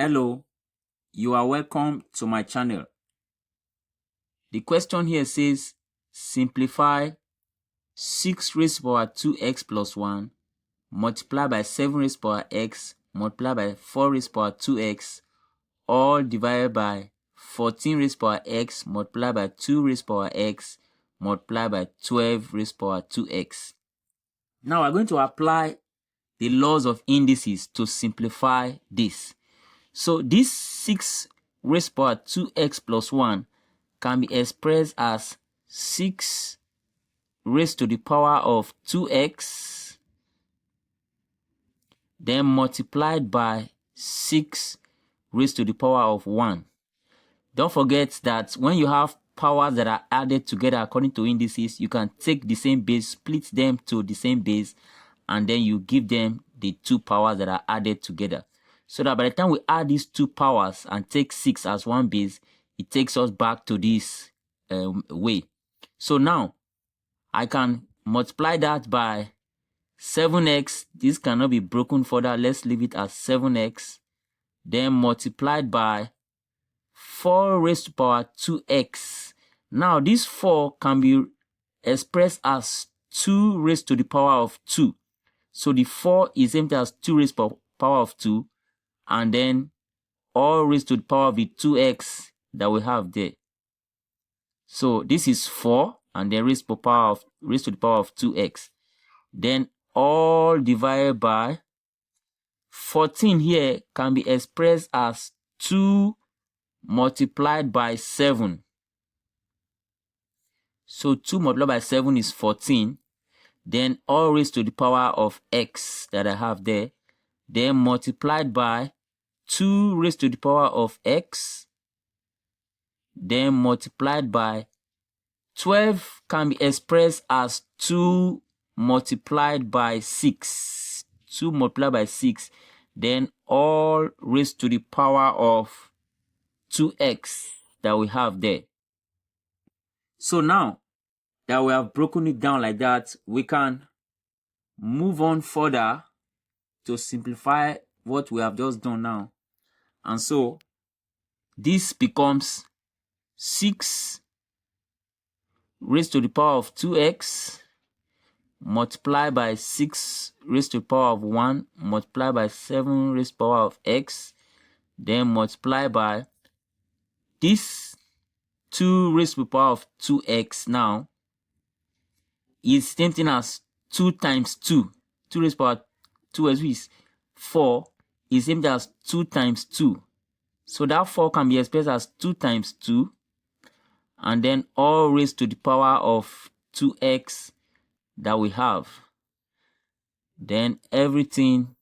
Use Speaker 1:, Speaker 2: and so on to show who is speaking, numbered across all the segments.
Speaker 1: Hello, you are welcome to my channel. The question here says simplify 6 raised to the power 2x plus 1 multiplied by 7 raised to the power x multiplied by 4 raised to the power 2x all divided by 14 raised to the power x multiplied by 2 raised to the power x multiplied by 12 raised to the power 2x. Now we're going to apply the laws of indices to simplify this. So this 6 raised to the power 2x plus 1 can be expressed as 6 raised to the power of 2x then multiplied by 6 raised to the power of 1. Don't forget that when you have powers that are added together according to indices, you can take the same base, split them to the same base, and then you give them the two powers that are added together. So that by the time we add these two powers and take 6 as one base, it takes us back to this way. So now, I can multiply that by 7x. This cannot be broken further. Let's leave it as 7x. Then multiplied by 4 raised to the power 2x. Now, this 4 can be expressed as 2 raised to the power of 2. So the 4 is empty as 2 raised to the power of 2. And then all raised to the power of the 2x that we have there. So this is 4 and then raised to the power of 2x. Then all divided by 14 here can be expressed as 2 multiplied by 7. So 2 multiplied by 7 is 14. Then all raised to the power of x that I have there. Then multiplied by 2 raised to the power of x. Then multiplied by 12 can be expressed as 2 multiplied by 6. 2 multiplied by 6. Then all raised to the power of 2x that we have there. So now that we have broken it down like that, we can move on further to simplify what we have just done now. And so this becomes 6 raised to the power of 2x multiplied by 6 raised to the power of 1 multiplied by 7 raised to the power of x, then multiply by this 2 raised to the power of 2x now is same thing as 2 times 2. 2 raised to the power 2x, which is 4, is same thing as 2 times 2. So that 4 can be expressed as 2 times 2. And then all raised to the power of 2x that we have. Then everything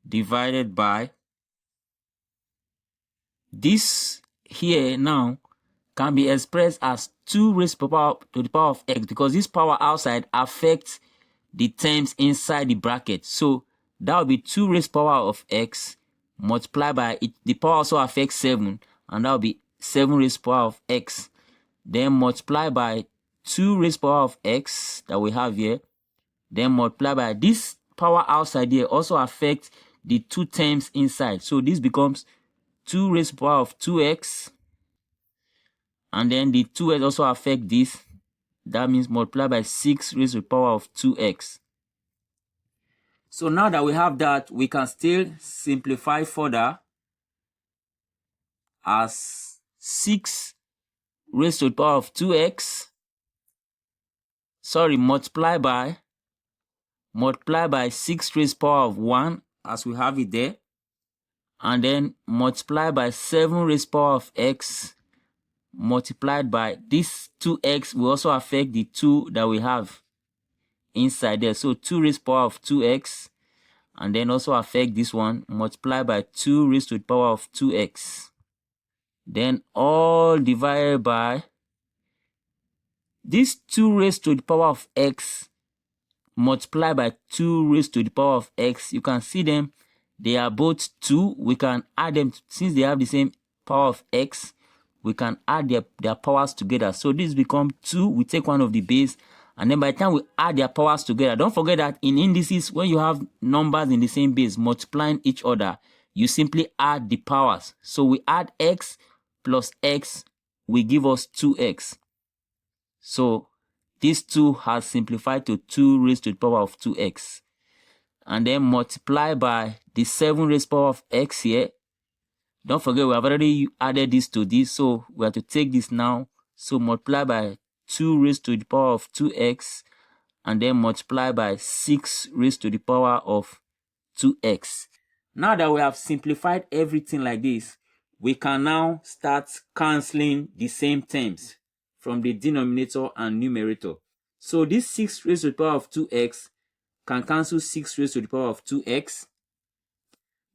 Speaker 1: divided by this here now can be expressed as 2 raised to the power of x, because this power outside affects the terms inside the bracket. So that will be 2 raised to the power of x multiplied by it. The power also affects 7, and that will be 7 raised to the power of x. Then multiply by 2 raised to the power of x that we have here. Then multiply by this power outside here also affects the two terms inside. So this becomes 2 raised to the power of 2x. And then the 2x also affect this. That means multiply by 6 raised to the power of 2x. So now that we have that, we can still simplify further as 6 raised to the power of 2x. Multiply by 6 raised to the power of 1 as we have it there. And then multiply by 7 raised to the power of x multiplied by this 2x will also affect the 2 that we have inside there. So 2 raised to the power of 2x, and then also affect this one, multiply by 2 raised to the power of 2x. Then all divided by this 2 raised to the power of x multiplied by 2 raised to the power of x. You can see them, they are both 2. We can add them since they have the same power of x. We can add their powers together. So this becomes 2. We take one of the base, and then by the time we add their powers together, don't forget that in indices, when you have numbers in the same base multiplying each other, you simply add the powers. So we add x plus x will give us 2x. So this 2 has simplified to 2 raised to the power of 2x. And then multiply by the 7 raised to the power of x here. Don't forget, we have already added this to this, so we have to take this now. So multiply by 2 raised to the power of 2x, and then multiply by 6 raised to the power of 2x. Now that we have simplified everything like this, we can now start cancelling the same terms from the denominator and numerator. So this 6 raised to the power of 2x can cancel 6 raised to the power of 2x.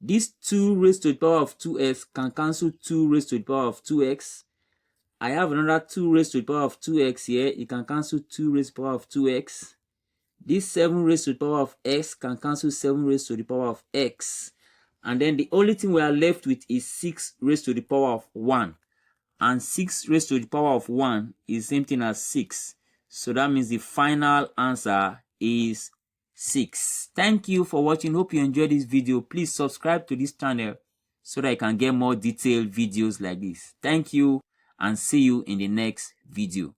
Speaker 1: This 2 raised to the power of 2x can cancel 2 raised to the power of 2x. I have another 2 raised to the power of 2x here. It can cancel 2 raised to the power of 2x. This 7 raised to the power of x can cancel 7 raised to the power of x. And then the only thing we are left with is 6 raised to the power of 1. And 6 raised to the power of 1 is the same thing as 6. So that means the final answer is 6. Thank you for watching. Hope you enjoyed this video. Please subscribe to this channel so that I can get more detailed videos like this. Thank you and see you in the next video.